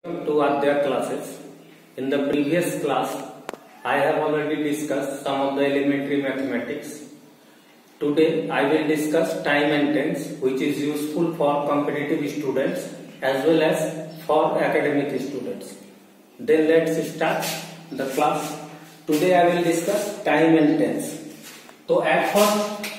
Welcome to Adya classes. In the previous class, I have already discussed some of the elementary mathematics. Today, I will discuss time and tense, which is useful for competitive students as well as for academic students. Then let's start the class. Today, I will discuss time and tense. So at first,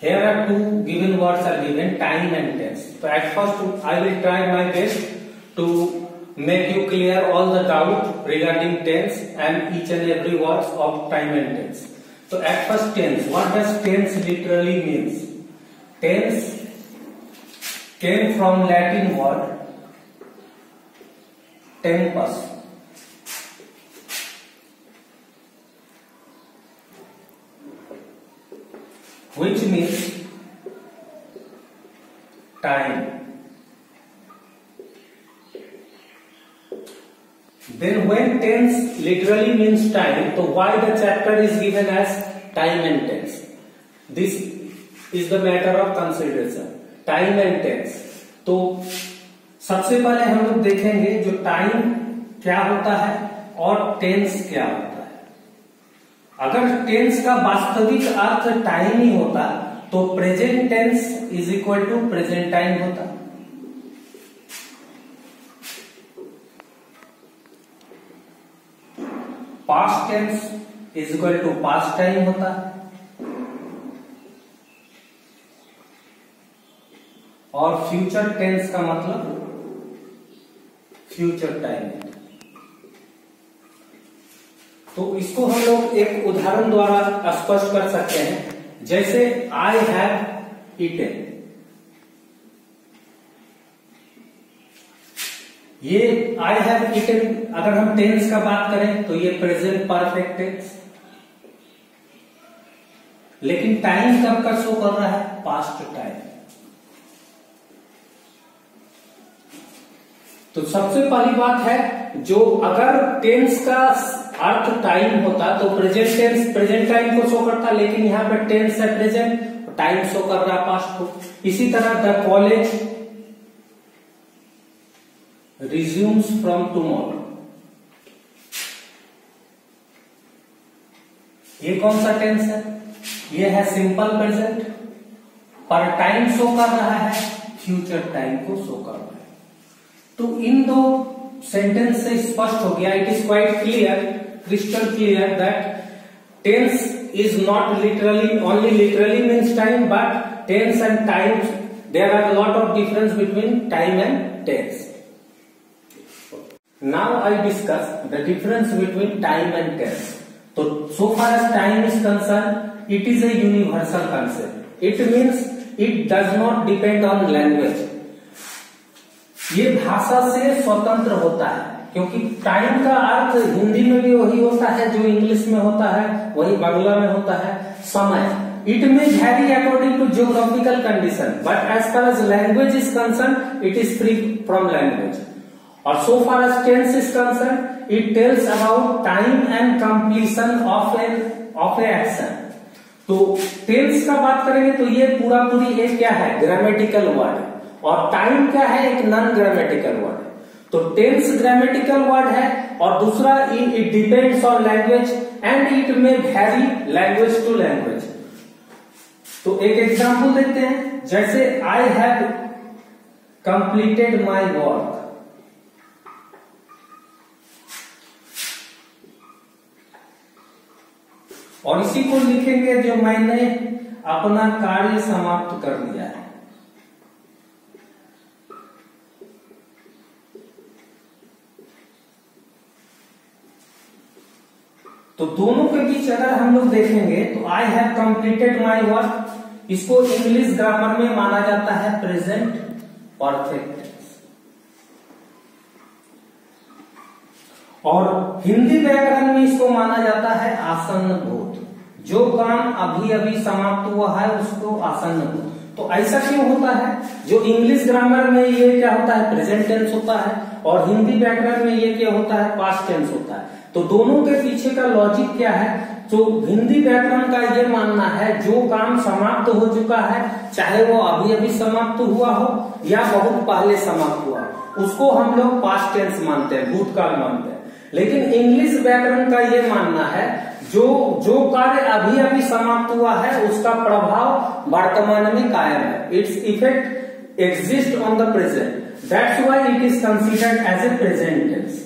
here are two given words are given, time and tense. So at first, I will try my best to make you clear all the doubt regarding tense and each and every words of time and tense. So at first, tense. What does tense literally means? Tense came from Latin word tempus, which means time. Then when tense literally means time, so why the chapter is given as time and tense? This is the matter of consideration. Time and tense. तो सबसे पहले हम लोग देखेंगे जो time क्या होता है और टेंस क्या होता है। अगर टेंस का वास्तविक अर्थ टाइम ही होता तो present tense is equal to present time होता। Past tense is equal to past time होता और फ्यूचर टेंस का मतलब फ्यूचर टाइम। तो इसको हम लोग एक उदाहरण द्वारा स्पष्ट कर सकते हैं, जैसे आई हैव ईटेन। ये आई हैव ईटेन अगर हम टेंस का बात करें तो ये प्रेजेंट परफेक्ट टेंस, लेकिन टाइम कब का शो कर रहा है? Past time. तो सबसे पहली बात है, जो अगर टेंस का अर्थ टाइम होता तो प्रेजेंट टेंस प्रेजेंट टाइम को शो करता, लेकिन यहां पर टेंस है प्रेजेंट, टाइम शो कर रहा है पास्ट को। इसी तरह the college resumes from tomorrow, ये कौन सा टेंस है? ये है सिंपल प्रेजेंट, पर टाइम शो कर रहा है फ्यूचर टाइम को शो कर रहा है। तो इन दो सेंटेंस से स्पष्ट हो गया, it is quite clear, crystal clear that tense is not literally only literally means time, but tense and time there are lot of difference between time and tense. Now I discuss the difference between time and tense. So far as time is concerned, it is a universal concept. It means it does not depend on language. ये भाषा से स्वतंत्र होता है, क्योंकि time का अर्थ हिंदी में भी वही होता है जो इंग्लिश में होता है, वही बांग्ला में होता है समय। It may vary according to geographical condition, but as far as language is concerned, it is free from language. और so far as tense is concerned, it tells about time and completion of a action. तो tense का बात करेंगे तो ये पूरा पूरी एक क्या है? ग्रामेटिकल वर्ड है, और टाइम क्या है? एक नॉन ग्रामेटिकल वर्ड है। तो टेंस ग्रामेटिकल वर्ड है और दूसरा it depends on language and it may vary language to language. तो एक एग्जांपल देते हैं, जैसे I have completed my work. और इसी को लिखेंगे जो मैंने अपना कार्य समाप्त कर लिया है। तो दोनों के बीच अगर हम लोग देखेंगे तो I have completed my work, इसको इंग्लिश ग्रामर में माना जाता है प्रेजेंट परफेक्ट, और हिंदी व्याकरण में इसको माना जाता है आसन्न भूत। जो काम अभी अभी समाप्त हुआ है उसको आसन्न भूत। तो ऐसा क्यों होता है? जो इंग्लिश ग्रामर में ये क्या होता है? प्रेजेंट टेंस होता है, और हिंदी व्याकरण में ये क्या होता है? पास्ट टेंस होता है। तो दोनों के पीछे का लॉजिक क्या है? तो हिंदी व्याकरण का ये मानना है जो काम समाप्त हो चुका है, चाहे वो अभी अभी समाप्त हुआ हो या बहुत पहले समाप्त हुआ हो, उसको हम लोग पास्ट टेंस मानते हैं, भूतकाल मानते हैं। लेकिन इंग्लिश व्याकरण का ये मानना है जो कार्य अभी अभी समाप्त हुआ है उसका प्रभाव वर्तमान में कायम है। Its effect exist on the present, that's why it is considered as a present tense.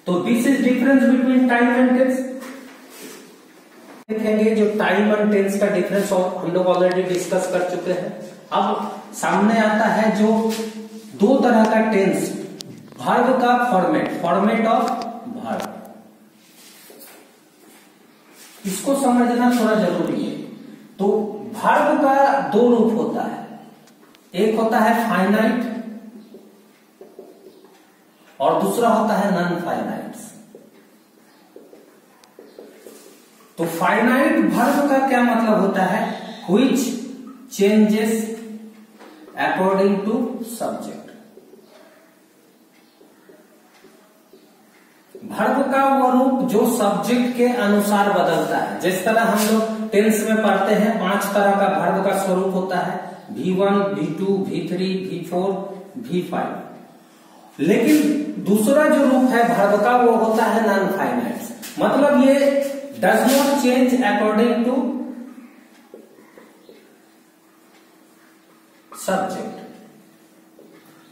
तो this is difference between time and tense. देखेंगे जो टाइम एंड टेंस का डिफरेंस हम लोग ऑलरेडी डिस्कस कर चुके हैं। अब सामने आता है जो दो तरह का टेंस, वर्ब का फॉर्मेट ऑफ वर्ब, इसको समझना थोड़ा जरूरी है। तो वर्ब का दो रूप होता है, एक होता है फाइनाइट और दूसरा होता है नॉन फाइनाइट। तो फाइनाइट वर्ब का क्या मतलब होता है? Which changes according to subject. Verb का वो रूप जो सब्जेक्ट के अनुसार बदलता है। जिस तरह हम लोग टेंस में पढ़ते हैं 5 तरह का वर्ब का स्वरूप होता है, V1, V2, V3, V4, V5। लेकिन दूसरा जो रूप है वर्ब का वो होता है नॉन फाइनाइट, मतलब ये does not change according to subject.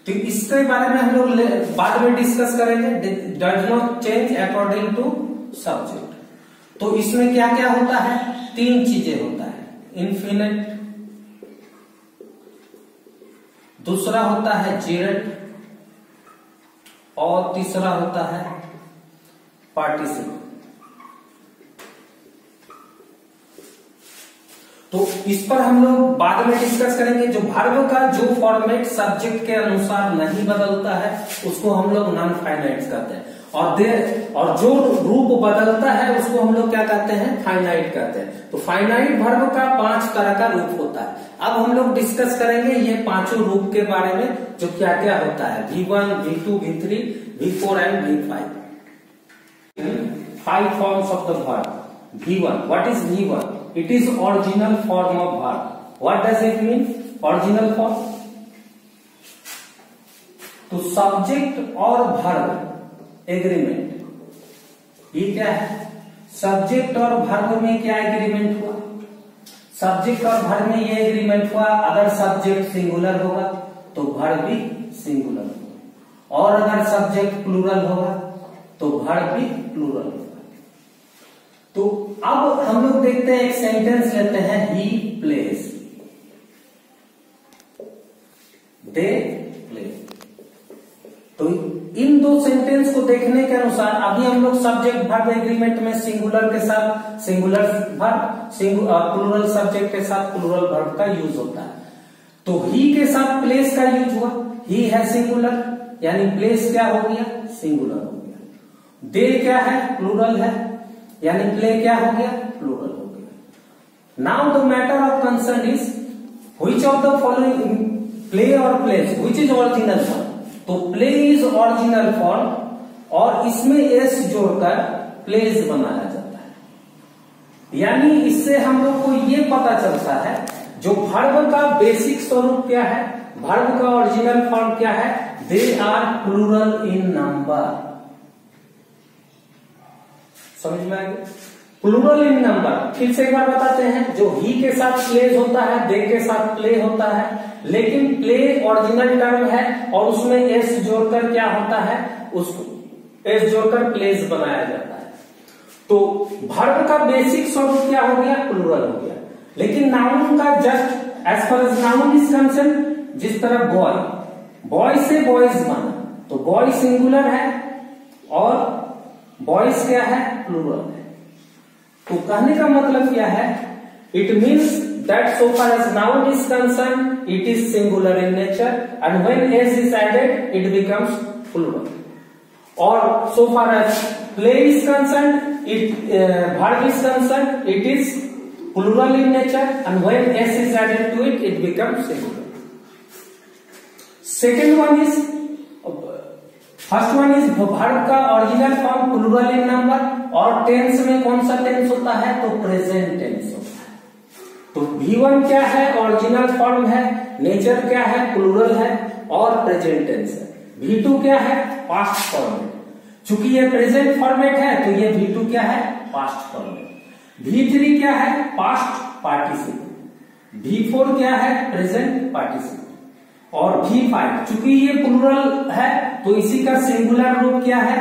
तो इसके बारे में हम लोग बाद में डिस्कस करेंगे, does not change according to subject. तो इसमें क्या क्या होता है? 3 चीजें होता है, इन्फिनिट, दूसरा होता है जेरंट और तीसरा होता है पार्टिसिपल। तो इस पर हम लोग बाद में डिस्कस करेंगे। जो वर्ब का जो फॉर्मेट सब्जेक्ट के अनुसार नहीं बदलता है उसको हम लोग नॉन फाइनाइट कहते हैं, और जो रूप बदलता है उसको हम लोग क्या कहते हैं? फाइनाइट कहते हैं। तो फाइनाइट वर्ब का 5 तरह का रूप होता है। अब हम लोग डिस्कस करेंगे ये पांचों रूप के बारे में, जो क्या क्या होता है, V1, V2, V3, V4 and V5। 5 forms of the verb. V1. What is V1? It is original form of verb. What does it mean? Original form. तो सब्जेक्ट और वर्ब एग्रीमेंट, ये क्या है? सब्जेक्ट और वर्ब में क्या agreement हुआ? Subject और वर्ब में ये एग्रीमेंट हुआ, अगर सब्जेक्ट सिंगुलर होगा तो वर्ब भी सिंगुलर होगा, और अगर सब्जेक्ट प्लूरल होगा तो वर्ब भी प्लूरल होगा। तो अब हम लोग देखते हैं, एक सेंटेंस लेते हैं, ही प्लेज, दे प्ले। तो इन दो सेंटेंस को देखने के अनुसार अभी हम लोग सब्जेक्ट वर्ब एग्रीमेंट में सिंगुलर के साथ सिंगुलर वर्ब, प्लूरल सब्जेक्ट के साथ प्लूरल वर्ब का यूज होता है। तो ही के साथ प्लेस का यूज हुआ, ही है सिंगुलर, यानी प्लेस क्या हो गया? सिंगुलर हो गया। दे क्या है? प्लूरल है, यानी प्ले क्या हो गया? प्लूरल हो गया। Now the matter of concern is which of the following, play और plays, which is original form? तो प्ले इज ओरिजिनल फॉर्म और इसमें एस जोड़कर प्लेज बनाया जाता है। यानी इससे हम लोग को ये पता चलता है जो वर्ब का बेसिक स्वरूप क्या है, वर्ब का ओरिजिनल फॉर्म क्या है? They are plural in number. समझ में आएगा? Plural in number. फिर से एक बार बताते हैं, जो ही के साथ प्लेज होता है, दे के साथ प्ले होता है, लेकिन प्ले ओरिजिनल टर्म है और उसमें एस जोड़कर क्या होता है? उसको एस जोड़कर प्लेज बनाया जाता है। तो वर्ब का बेसिक स्वरूप क्या हो गया? प्लूरल हो गया। लेकिन नाउन का just as far as noun is concern, जिस तरह बॉय, बॉय से बॉयज बना, तो बॉय सिंगुलर है और बॉयज क्या है? प्लूरल है। तो कहने का मतलब क्या है? It means that so far as noun is concern it is singular in nature and when S is added it becomes plural. और so far as play is concern, verb is concern, it is plural in nature and when S is added to it, it becomes singular. Second one is first one is verb का original form plural in number, और tense में कौन सा tense होता है, तो present tense होता है। तो V1 क्या है, ओरिजिनल फॉर्म है, नेचर क्या है, प्लूरल है और प्रेजेंट टेंस है। V2 क्या है, पास्ट फॉर्मेट, चूंकि ये प्रेजेंट फॉर्मेट है तो ये V2 क्या है, पास्ट फॉर्मेट। V3 क्या है, पास्ट पार्टिसिपल। V4 क्या है, प्रेजेंट पार्टिसिपल। और V5 चूंकि ये प्लूरल है तो इसी का सिंगुलर रूप क्या है,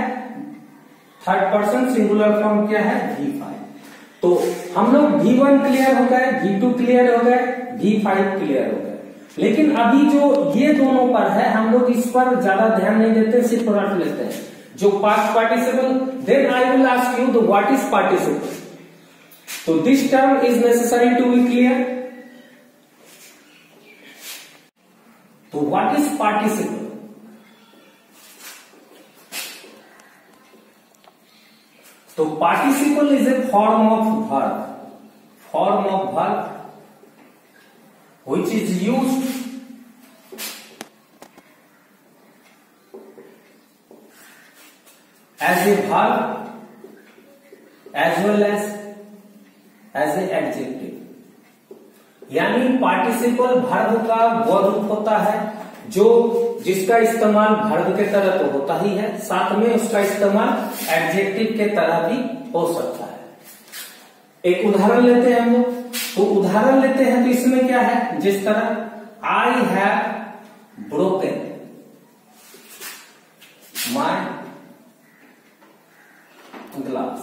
थर्ड पर्सन सिंगुलर फॉर्म क्या है, V5। तो हम लोग V1 क्लियर हो गए, V2 क्लियर हो गए, V5 क्लियर हो गए। लेकिन अभी जो ये दोनों पर है हम लोग इस पर ज्यादा ध्यान नहीं देते, सिर्फ रट लेते हैं। जो past participle, then I will ask you the what is participle. तो this term is necessary to be clear. तो व्हाट इज पार्टिसिपल? तो participle is a form of verb which is used as a verb as well as a adjective। यानी participle verb का वो रूप होता है जिसका इस्तेमाल वर्ब के तरह तो होता ही है, साथ में उसका इस्तेमाल एडजेक्टिव के तरह भी हो सकता है। एक उदाहरण लेते हैं हम लोग। तो उदाहरण लेते हैं तो इसमें क्या है, जिस तरह I have broken my glass,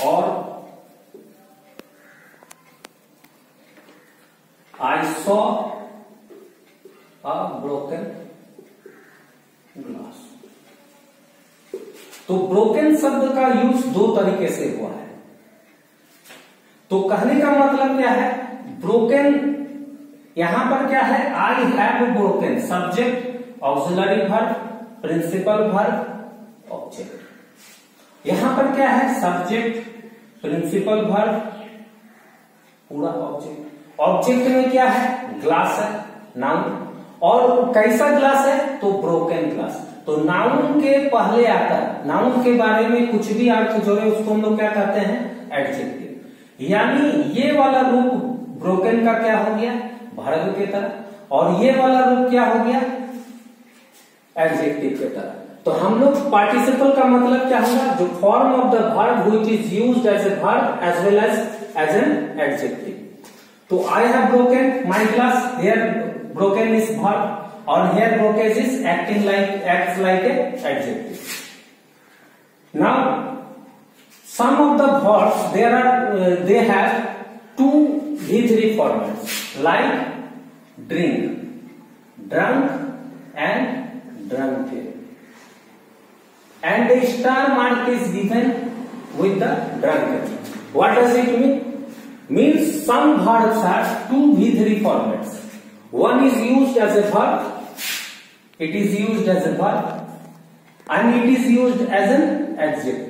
और I saw a broken glass. तो ब्रोकन शब्द का यूज दो तरीके से हुआ है। तो कहने का मतलब क्या है, ब्रोकन यहां पर क्या है, I have broken, subject, auxiliary verb, principal verb, object. यहां पर क्या है, सब्जेक्ट, प्रिंसिपल वर्ब, पूरा ऑब्जेक्ट। ऑब्जेक्ट में क्या है, ग्लास है, नाउन। और कैसा ग्लास है, तो ब्रोकन ग्लास। तो नाउन के पहले आकर नाउन के बारे में कुछ भी अर्थ जोड़े उसको हम लोग क्या कहते हैं, एडजेक्टिव। यानी ये वाला रूप ब्रोकन का क्या हो गया, वर्ब के तरह, और ये वाला रूप क्या हो गया, एडजेक्टिव के तरह। तो हम लोग पार्टिसिपल का मतलब क्या होगा, जो form of the verb which is used as a verb as well as an adjective. तो I have broken my glass, here broken is verb, और here broken is acts like a adjective. Now some of the verbs they have two V3 formats, like drink, drunk, and drunken, and a star mark is given with the drunken. What does it mean? Means some verbs have two V3 formats. One is used as a verb, it is used as a verb, and it is used as an adjective.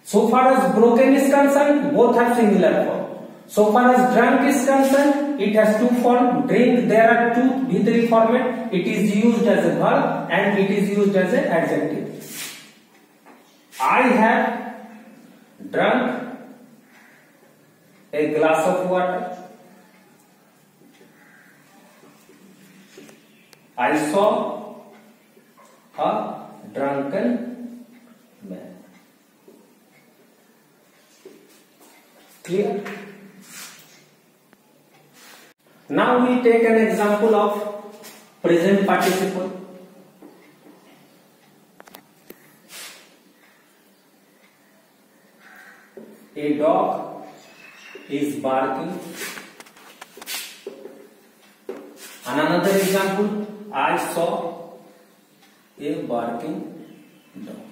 So far as broken is concerned, both have singular form. So far as drunk is concerned, it has two forms. Drink, there are two V3 format. It is used as a verb and it is used as an adjective. I have drunk a glass of water. I saw a drunken man. Clear? Now we take an example of present participle. A dog is barking. And another example, I saw a barking dog.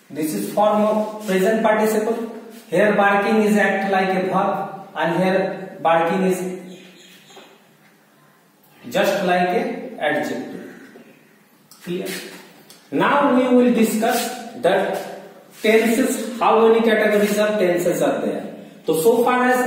This is form of present participle. Here barking is act like a verb, and here barking is just like a adjective. Clear? Now we will discuss that tenses. How many categories of tenses are there? So far as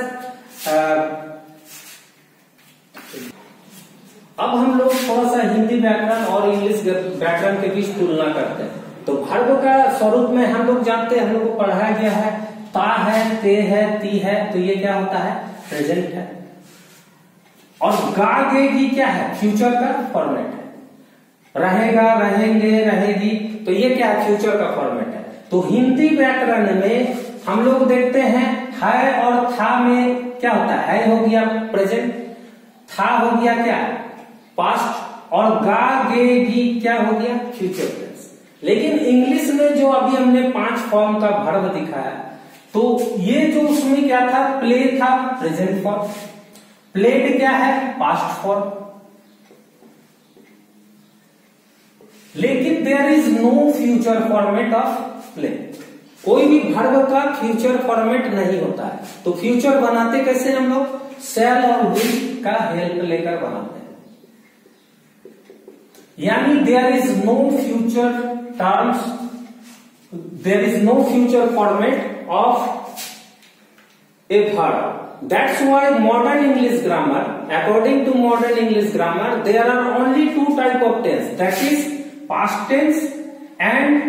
अब हम लोग थोड़ा सा हिंदी व्याकरण और English व्याकरण के बीच तुलना करते हैं। तो वर्ब का स्वरूप में हम लोग जानते हैं, हम लोग को पढ़ाया गया है, ता है, ते है, ती है, तो ये क्या होता है, प्रेजेंट है। और गा गे गी क्या है, फ्यूचर का फॉर्मेट है। रहेगा, रहेंगे, रहेगी, तो ये क्या है, फ्यूचर का फॉर्मेट है। तो हिंदी व्याकरण में हम लोग देखते हैं है और था में क्या होता है हो गया प्रेजेंट, था हो गया क्या पास्ट, और गा गे गी क्या हो गया फ्यूचर टेंस। लेकिन इंग्लिश में जो अभी हमने 5 फॉर्म का वर्ब दिखाया, तो ये जो उसमें क्या था, प्ले था प्रेजेंट फॉर्म, प्लेड क्या है पास्ट फॉर्म। लेकिन there is no future format of play, कोई भी वर्ब का फ्यूचर फॉर्मेट नहीं होता है। तो फ्यूचर बनाते कैसे हम लोग, शैल और विल का हेल्प लेकर बनाते हैं। यानी there is no future terms, there is no future format of a verb. That's why modern English grammar, according to modern English grammar, there are only 2 type of tense, that is past tense and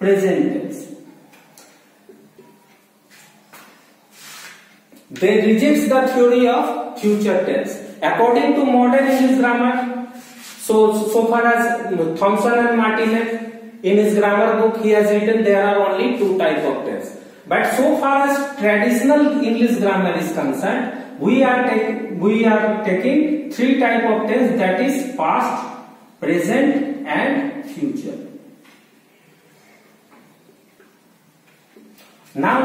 present tense. They reject the theory of future tense. According to modern English grammar, so far as Thompson and Martinez in his grammar book he has written there are only 2 type of tense. But so far as traditional English grammar is concerned, we are taking 3 type of tense, that is past, present and future. Now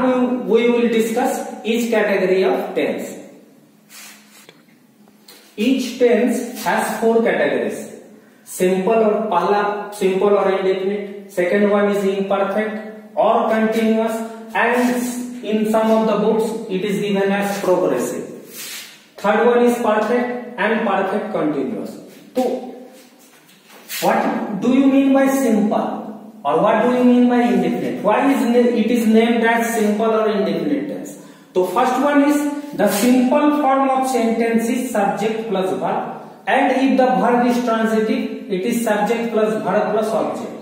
we will discuss each category of tense. Each tense has 4 categories. Simple और पहला simple और indefinite, second one is imperfect और continuous, and in some of the books it is given as progressive. Third one is perfect and perfect continuous. So what do you mean by simple or what do you mean by indefinite? Why is it is named as simple or indefinite tense? So first one is the simple form of sentence is subject plus verb, and if the verb is transitive it is subject plus verb plus object.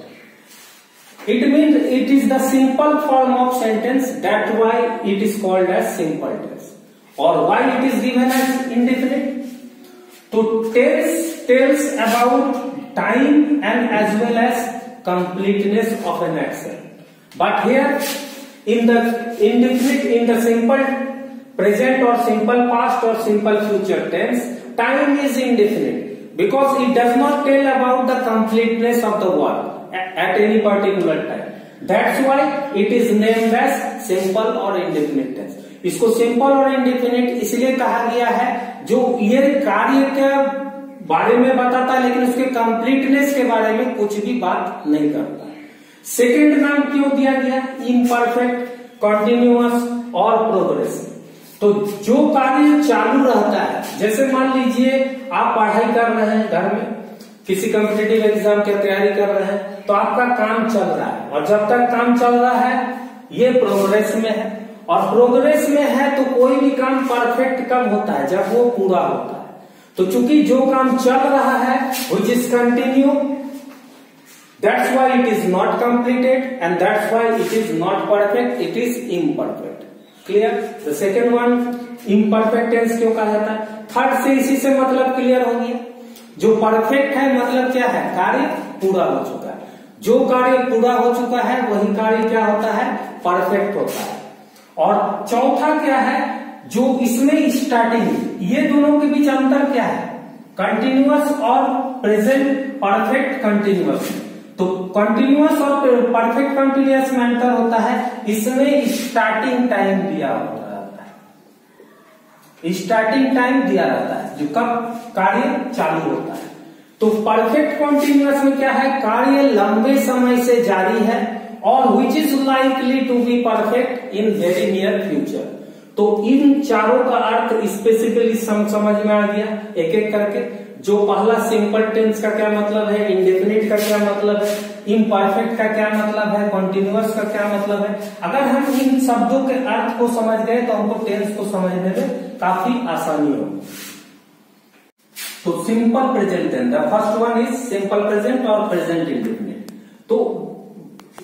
It means it is the simple form of sentence, that's why it is called as simple tense. Or why it is given as indefinite? To tells about time and as well as completeness of an action. But here in the indefinite, in the simple present or simple past or simple future tense, time is indefinite because it does not tell about the completeness of the work at any particular time. That's why it is named as simple or indefinite tense. इसको simple और indefinite इसलिए कहा गया है जो ये कार्य के बारे में बताता है लेकिन उसके completeness के बारे में कुछ भी बात नहीं करता। सेकेंड नाम क्यों दिया गया, imperfect, continuous और progressive। तो जो कार्य चालू रहता है, जैसे मान लीजिए आप पढ़ाई कर रहे हैं घर में, किसी कॉम्पिटिटिव एग्जाम की तैयारी कर रहे हैं, तो आपका काम चल रहा है और जब तक काम चल रहा है ये प्रोग्रेस में है, और प्रोग्रेस में है तो कोई भी काम परफेक्ट कब होता है, जब वो पूरा होता है। तो चूंकि जो काम चल रहा है which is continue, that's why it is not completed and that's why it is not perfect, it is imperfect. Clear? The second one imperfect tense क्यों कहा जाता है। थर्ड से इसी से मतलब क्लियर हो गया। जो परफेक्ट है मतलब क्या है, कार्य पूरा हो चुका है। जो कार्य पूरा हो चुका है वही कार्य क्या होता है, परफेक्ट होता है। और चौथा क्या है, जो इसमें स्टार्टिंग, ये दोनों के बीच अंतर क्या है, कंटिन्यूअस और प्रेजेंट परफेक्ट कंटिन्यूअस। तो कंटिन्यूअस और परफेक्ट कंटिन्यूअस में अंतर होता है, इसमें स्टार्टिंग टाइम दिया होता है, स्टार्टिंग टाइम दिया रहता है जो कब कार्य चालू होता है। तो परफेक्ट कंटिन्यूअस में क्या है, कार्य लंबे समय से जारी है और which is likely to be perfect in very near future. तो इन चारों का अर्थ स्पेसिफिकली समझ में आ गया एक एक करके। जो पहला सिंपल टेंस का क्या मतलब है, इंडेफिनिट का क्या मतलब है, इम्परफेक्ट का क्या मतलब है, कॉन्टिन्यूअस का क्या मतलब है। अगर हम इन शब्दों के अर्थ को समझ गए तो हमको टेंस को समझने में काफी आसानी होगी। तो simple present tense, the first one is simple present और प्रेजेंट इंडेफिनिट। तो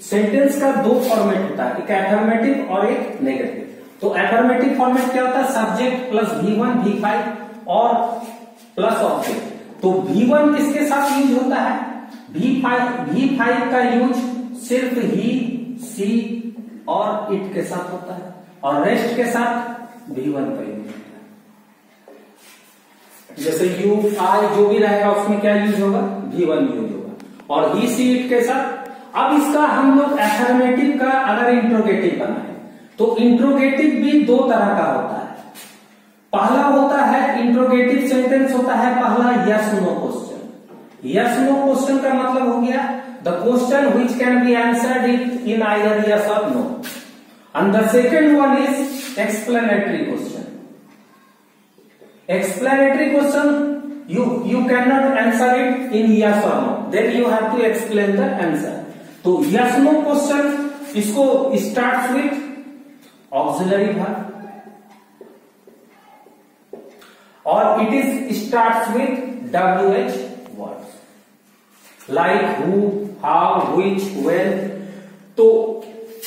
सेंटेंस का दो फॉर्मेट होता है, एक एफर्मेटिव और एक नेगेटिव। तो एफर्मेटिव फॉर्मेट क्या होता है, सब्जेक्ट प्लस V1 V5 और प्लस ऑब्जेक्ट। तो V1 किसके साथ यूज होता है, V5 का यूज सिर्फ ही, सी और इट के साथ होता है, और रेस्ट के साथ V1 का यूज होता है। जैसे यू आई जो भी रहेगा उसमें क्या यूज होगा, V1 यूज होगा, और ही सी इट के साथ। अब इसका हम लोग एफर्मेटिव का अगर इंट्रोगेटिव बनाए तो इंट्रोगेटिव भी दो तरह का होता है। पहला होता है इंट्रोगेटिव सेंटेंस होता है पहला yes no question. Yes no question का मतलब हो गया the question which can be answered in either yes और no, and the second one is explanatory question. Explanatory question you cannot answer it in yes or no, then you have to explain the answer. तो yes no question इसको start with auxiliary verb और it is start with WH words like who, how, which, when. तो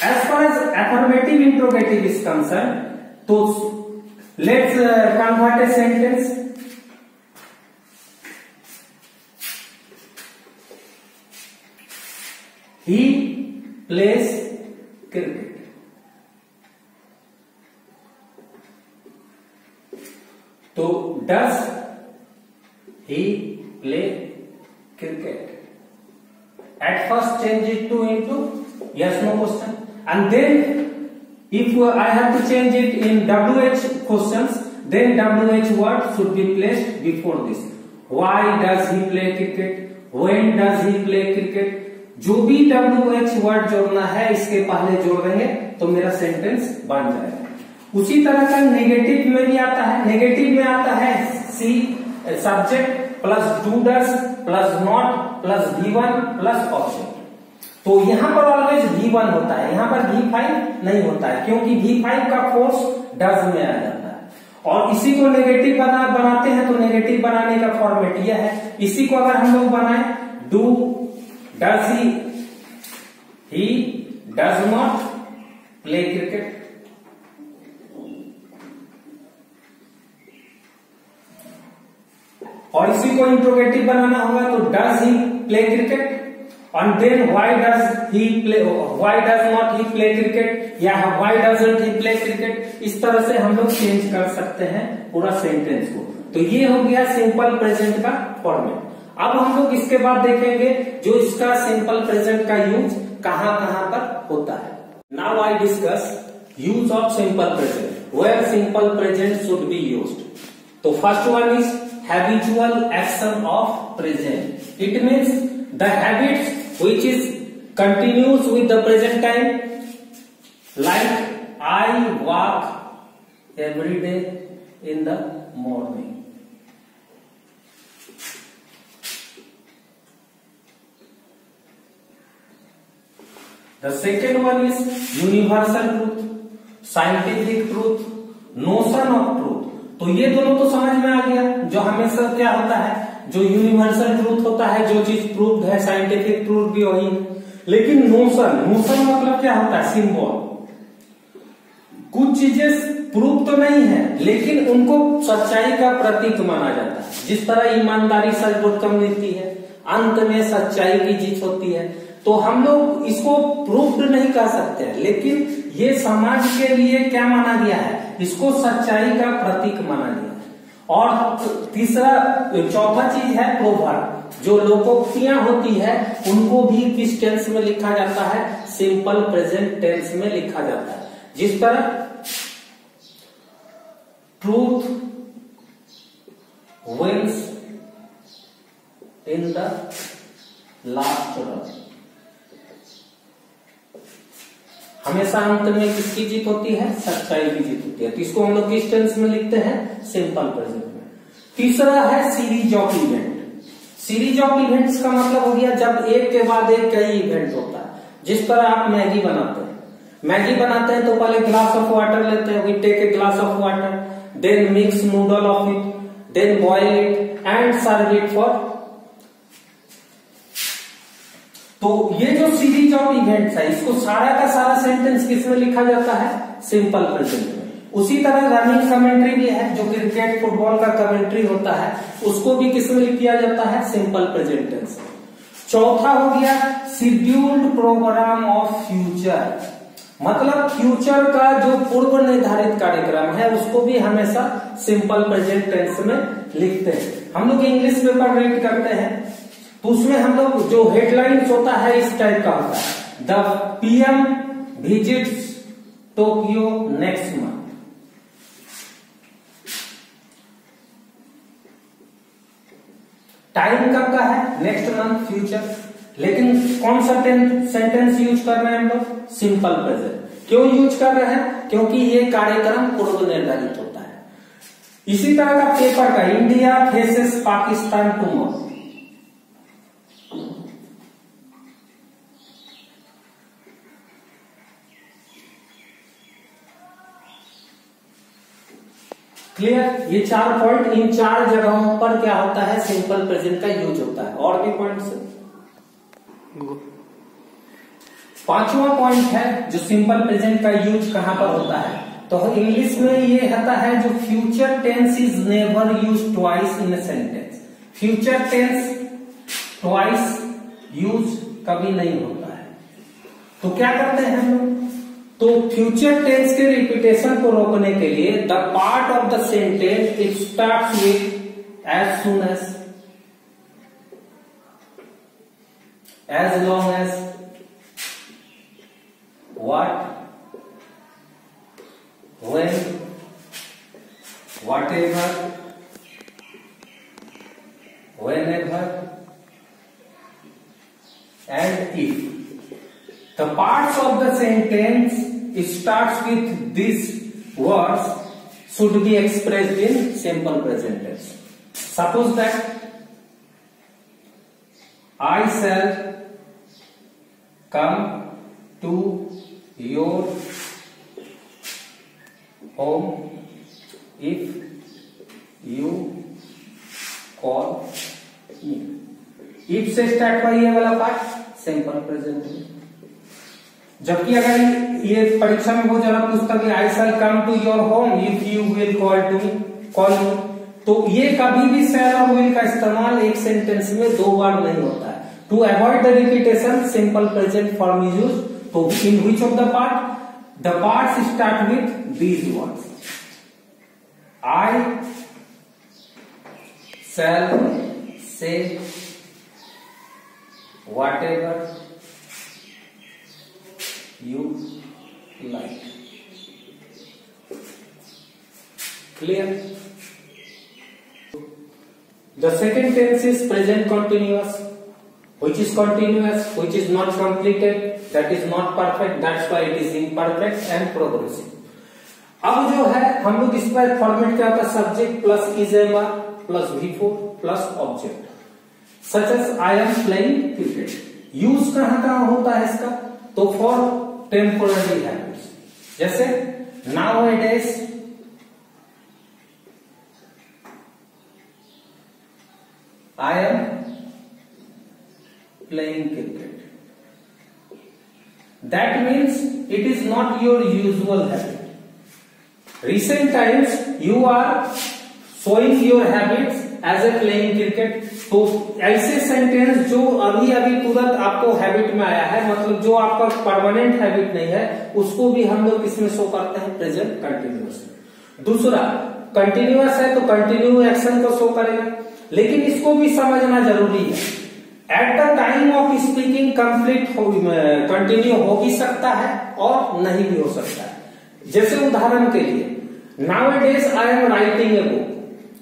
as far as affirmative interrogative is concern, तो let's convert a sentence. He plays cricket. तो does he play cricket? At first change it into yes no question, and then if I have to change it in WH questions, then WH word should be placed before this. Why does he play cricket? When does he play cricket? जो भी WH word जोड़ना है इसके पहले जोड़ देंगे तो मेरा सेंटेंस बन जाएगा। उसी तरह का नेगेटिव में भी आता है। नेगेटिव में आता है see subject plus do does plus not plus V1 plus object. तो यहां पर ऑलवेज V1 होता है, यहां पर V5 नहीं होता है, क्योंकि V5 का फोर्स डज में आ जाता है। और इसी को नेगेटिव बनाते हैं तो नेगेटिव बनाने का फॉर्मेट यह है। इसी को अगर हम लोग बनाए do does he does not play cricket। और इसी को इंट्रोगेटिव बनाना होगा तो does he play cricket, and then why does not he play cricket या why doesn't he play cricket। इस तरह से हम लोग चेंज कर सकते हैं पूरा सेंटेंस को। तो ये हो गया सिंपल प्रेजेंट का फॉर्मेट। अब हम लोग इसके बाद देखेंगे जो इसका सिंपल प्रेजेंट का यूज कहां कहां पर होता है। Now I discuss use of simple present, where simple present should be used. तो first one is habitual action of present. It means the habits which is continuous with the present time, like I walk every day in the morning. The second one is universal truth, scientific truth, notion of truth। तो ये दोनों तो समझ में आ गया। जो हमेशा क्या होता है, जो यूनिवर्सल ट्रूथ होता है, जो चीज प्रूव्ड है, साइंटिफिक ट्रूथ भी वही है। लेकिन नोशन मतलब क्या होता है, सिंबल। कुछ चीजें प्रूव तो नहीं है लेकिन उनको सच्चाई का प्रतीक माना जाता है। जिस तरह ईमानदारी सर्वोत्तम नीति है, अंत में सच्चाई की जीत होती है। तो हम लोग इसको प्रूव्ड नहीं कर सकते हैं, लेकिन ये समाज के लिए क्या माना गया है, इसको सच्चाई का प्रतीक माना गया है। और तीसरा चौथा चीज है प्रोवर्ब। जो लोकोक्तियां होती है उनको भी किस टेंस में लिखा जाता है, सिंपल प्रेजेंट टेंस में लिखा जाता है। जिस तरह truth wins in the last run. हमेशा अंत में किसकी जीत होती है, सच्चाई की जीत होती है। तो इसको हम लोग किस टेंस में लिखते हैं, सिंपल प्रेजेंट में। तीसरा है series of event. Series of events का मतलब हो गया जब एक के बाद एक कई इवेंट होता है। जिस तरह आप मैगी बनाते हैं तो पहले ग्लास ऑफ वाटर लेते हैं, we take a glass of water, then mix noodle of it, then boil it and serve it for। तो ये जो सीरीज ऑफ इवेंट्स है, इसको सारा का सारा सेंटेंस किसमें लिखा जाता है? सिंपल प्रेजेंट में। उसी तरह रनिंग कमेंट्री भी है, जो क्रिकेट फुटबॉल का कमेंट्री होता है, उसको भी किसमें किया जाता है? Simple present tense. चौथा हो गया शेड्यूल्ड प्रोग्राम ऑफ फ्यूचर, मतलब फ्यूचर का जो पूर्व निर्धारित कार्यक्रम है उसको भी हमेशा सिंपल प्रेजेंट टेंस में लिखते हैं। हम लोग इंग्लिश पेपर रीड करते हैं तो उसमें हम लोग जो हेडलाइंस होता है इस टाइप का होता है, the PM visits Tokyo next month. Time कब का है? Next month, future. लेकिन कौन सा सेंटेंस यूज कर रहे हैं हम लोग? Simple present. क्यों यूज कर रहे हैं? क्योंकि ये कार्यक्रम पूर्व निर्धारित होता है। इसी तरह का पेपर का India faces Pakistan tomorrow, clear? ये 4 पॉइंट, इन 4 जगहों पर क्या होता है? सिंपल प्रेजेंट का यूज होता है। और भी पॉइंट्स है। 5वां पॉइंट है जो सिंपल प्रेजेंट का यूज कहां पर होता है, तो इंग्लिश में ये होता है जो future tense is never use twice in a sentence. Future tense twice use कभी नहीं होता है। तो क्या करते हैं हम लोग? तो फ्यूचर टेंस के रिपीटेशन को रोकने के लिए the part of the sentence it starts with as soon as long as, what, when, whatever, whenever and if. The parts of the sentence starts with these words should be expressed in simple present tense. Suppose that I shall come to your home if you call me. If से start हुआ ये वाला part simple present में। जबकि अगर ये परीक्षा में बहुत ज्यादा पूछता है I shall come to your home if you will call me, तो ये कभी भी शैल और विल का इस्तेमाल एक सेंटेंस में 2 बार नहीं होता है। To avoid the repetition simple present form is used. तो in which of the parts start with these words, I shall say whatever you like. Clear? The second tense is present continuous, which is continuous, which is not completed, that is not perfect, that's why it is imperfect and progressive. अब जो है हम लोग इस पर format क्या होता है? Subject plus is am plus V4 plus object, such as I am playing cricket. Use कहां होता है इसका? तो फॉर टेम्पोररी हैबिट्स, जैसे nowadays I am playing cricket, that means it is not your usual habit. Recent times you are showing your habits as a playing cricket. तो ऐसे sentence जो अभी तुरंत आपको हैबिट में आया है, मतलब जो आपका परमानेंट हैबिट नहीं है, उसको भी हम लोग इसमें शो करते हैं प्रेजेंट कंटिन्यूअस। दूसरा कंटिन्यूअस है तो कंटिन्यू एक्शन को शो करेगा, लेकिन इसको भी समझना जरूरी है। At the time of speaking complete continue हो भी सकता है और नहीं भी हो सकता है। जैसे उदाहरण के लिए nowadays I am writing a book,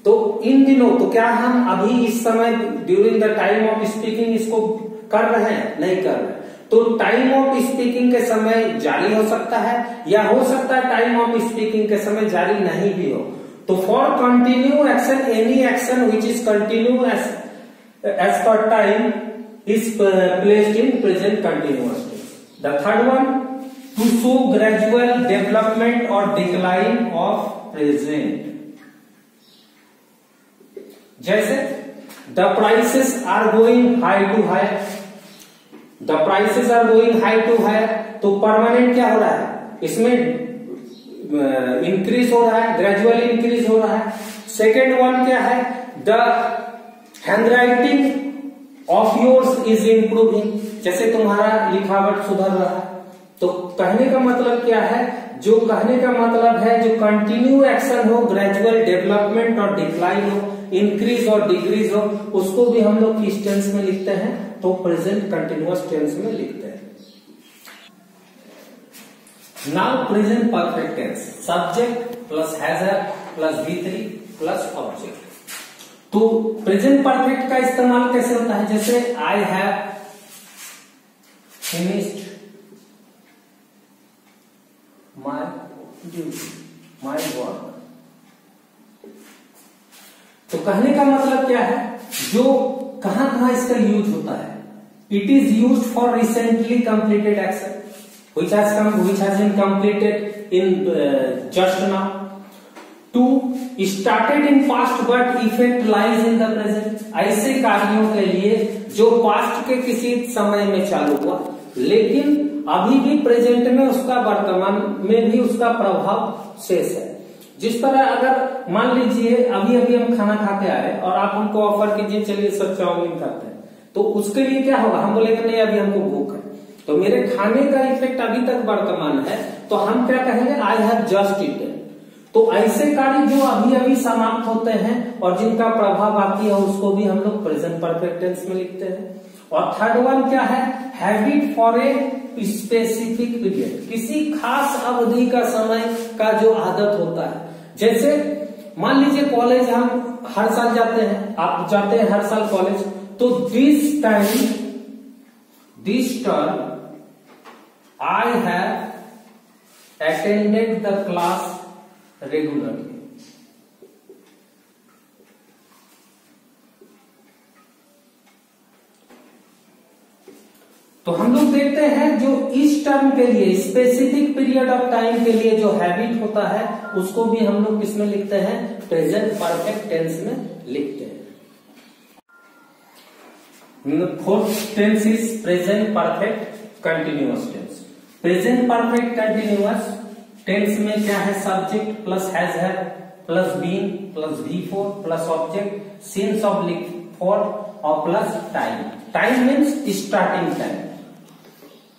तो इन दिनों तो क्या हम अभी इस समय during the time of speaking इसको कर रहे हैं? नहीं कर रहे। तो टाइम ऑफ स्पीकिंग के समय जारी हो सकता है, या हो सकता है टाइम ऑफ स्पीकिंग के समय जारी नहीं भी हो। तो for continue action any action which is continue as per time is placed in present continuous tense. The third one, to show gradual development और डिक्लाइन ऑफ प्रेजेंट। जैसे the prices are going high to higher, the prices are going high to higher, तो permanent क्या हो रहा है, इसमें increase हो रहा है, ग्रेजुअल इंक्रीज हो रहा है। सेकेंड वन क्या है, the handwriting of yours is improving, जैसे तुम्हारा लिखावट सुधर रहा है। तो कहने का मतलब क्या है, जो कहने का मतलब है जो कंटिन्यू एक्शन हो, ग्रेजुअल डेवलपमेंट और डिक्लाइन हो, इंक्रीज और डिक्रीज हो, उसको भी हम लोग किस टेंस में लिखते हैं, तो प्रेजेंट कंटिन्यूअस टेंस में लिखते हैं। Now present perfect tense, subject plus has or plus V3 plus object. तो प्रेजेंट परफेक्ट का इस्तेमाल कैसे होता है, जैसे I have finished my duty, my work. तो कहने का मतलब क्या है, जो कहां कहां इसका यूज होता है, it is use for recently completed action which has been completed in just now, to started in past but effect lies in the present, ऐसे कार्यों के लिए जो पास्ट के किसी समय में चालू हुआ लेकिन अभी भी प्रेजेंट में उसका, वर्तमान में भी उसका प्रभाव शेष है। जिस तरह अगर मान लीजिए अभी अभी हम खाना खा के आए और आप हमको ऑफर कीजिए चलिए सब चाउमीन खाते हैं, तो उसके लिए क्या होगा, हम बोलेंगे नहीं अभी हमको भूख है, तो मेरे खाने का इफेक्ट अभी तक वर्तमान है, तो हम क्या कहेंगे, आई हैव जस्ट ईटेन। तो ऐसे कार्य जो अभी अभी समाप्त होते हैं और जिनका प्रभाव बाकी है उसको भी हम लोग प्रेजेंट परफेक्ट टेंस में लिखते हैं। और थर्ड वन क्या है, habit for a specific period, किसी खास अवधि का समय का जो आदत होता है। जैसे मान लीजिए कॉलेज हम हर साल जाते हैं, आप जाते हैं हर साल कॉलेज, तो this term I have attended the class regularly. तो हम लोग देखते हैं जो इस टर्म के लिए स्पेसिफिक पीरियड ऑफ टाइम के लिए जो हैबिट होता है उसको भी हम लोग किसमें लिखते हैं, प्रेजेंट परफेक्ट टेंस में लिखते हैं। Fourth tense is present perfect continuous tense. Present perfect continuous tense में क्या है, subject plus has have plus being plus V4 plus object since oblique for और plus time. Time means starting time,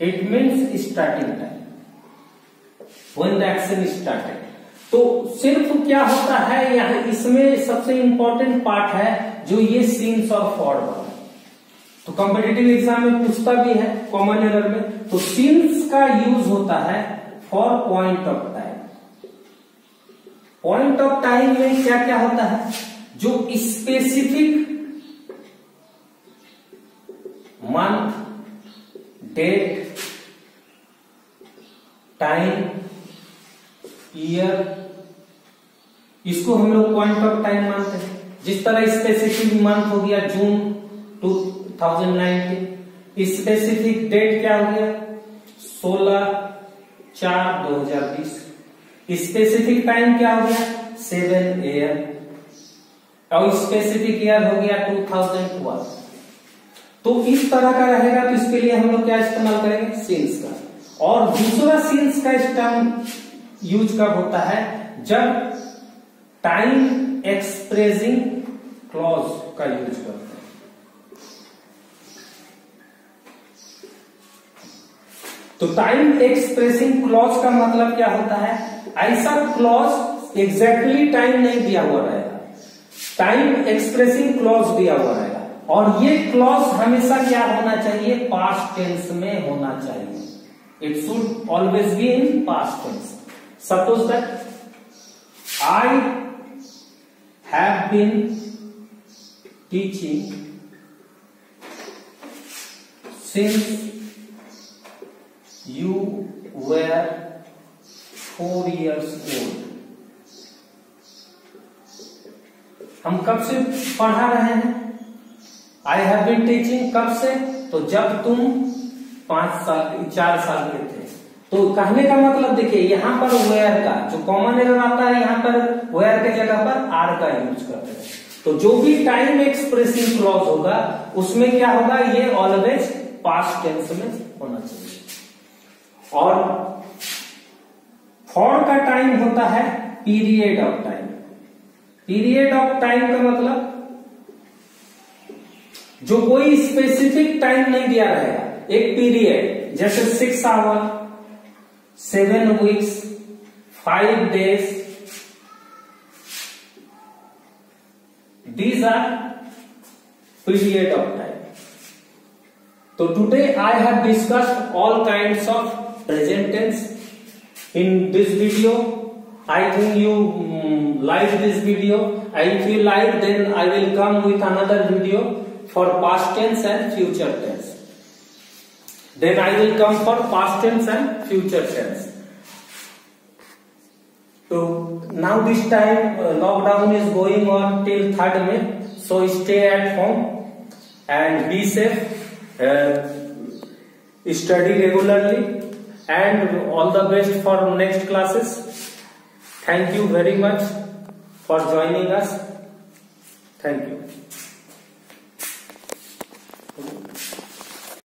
it means starting time when the action started. तो सिर्फ क्या होता है यहाँ, इसमें सबसे इंपॉर्टेंट पार्ट है जो ये सिंस और फॉर वाला, तो कॉम्पिटिटिव एग्जाम में पूछता भी है कॉमन एरर में। तो सिंस का यूज होता है for point of time. Point of time में क्या क्या होता है, जो specific month, date, time, year, इसको हम लोग पॉइंट ऑफ टाइम मानते हैं। जिस तरह स्पेसिफिक मंथ हो गया जून 2019, स्पेसिफिक डेट क्या हो गया 16/4/2020, स्पेसिफिक टाइम क्या हो गया 7 AM, और स्पेसिफिक ईयर हो गया 2012। तो इस तरह का रहेगा, तो इसके लिए हम लोग क्या इस्तेमाल करेंगे, सिंस का। और दूसरा सिंस का टर्म यूज कब होता है, जब टाइम एक्सप्रेसिंग क्लॉज का यूज करते हैं। तो टाइम एक्सप्रेसिंग क्लॉज का मतलब क्या होता है, ऐसा क्लॉज एग्जैक्टली टाइम नहीं दिया हुआ रहेगा, टाइम एक्सप्रेसिंग क्लॉज दिया हुआ रहेगा, और ये क्लॉज हमेशा क्या होना चाहिए, पास्ट टेंस में होना चाहिए। It should always be in past tense. Suppose that I have been teaching since you were 4 years old। हम कब से पढ़ा रहे हैं, I have been teaching कब से, तो जब तुम 4 साल के थे। तो कहने का मतलब देखिए यहाँ पर where का जो कॉमन एरर आता है, यहाँ पर where के जगह पर are का यूज करते हैं। तो जो भी टाइम एक्सप्रेसिव क्लॉज होगा उसमें क्या होगा, ये ऑलवेज पास्ट टेंस में होना चाहिए। और फॉर का टाइम होता है period of time. Period of time का मतलब जो कोई स्पेसिफिक टाइम नहीं दिया रहेगा, एक पीरियड, जैसे 6 hour, 7 weeks, 5 days, these are period of time. So today I have discussed all kinds of present tense in this video. I think you liked this video. If you like, then I will come with another video for past tense and future tense. Then I will come for past tense and future tense. So now this time lockdown is going on till 3rd May. So stay at home and be safe. Study regularly and all the best for next classes. Thank you very much for joining us. Thank you.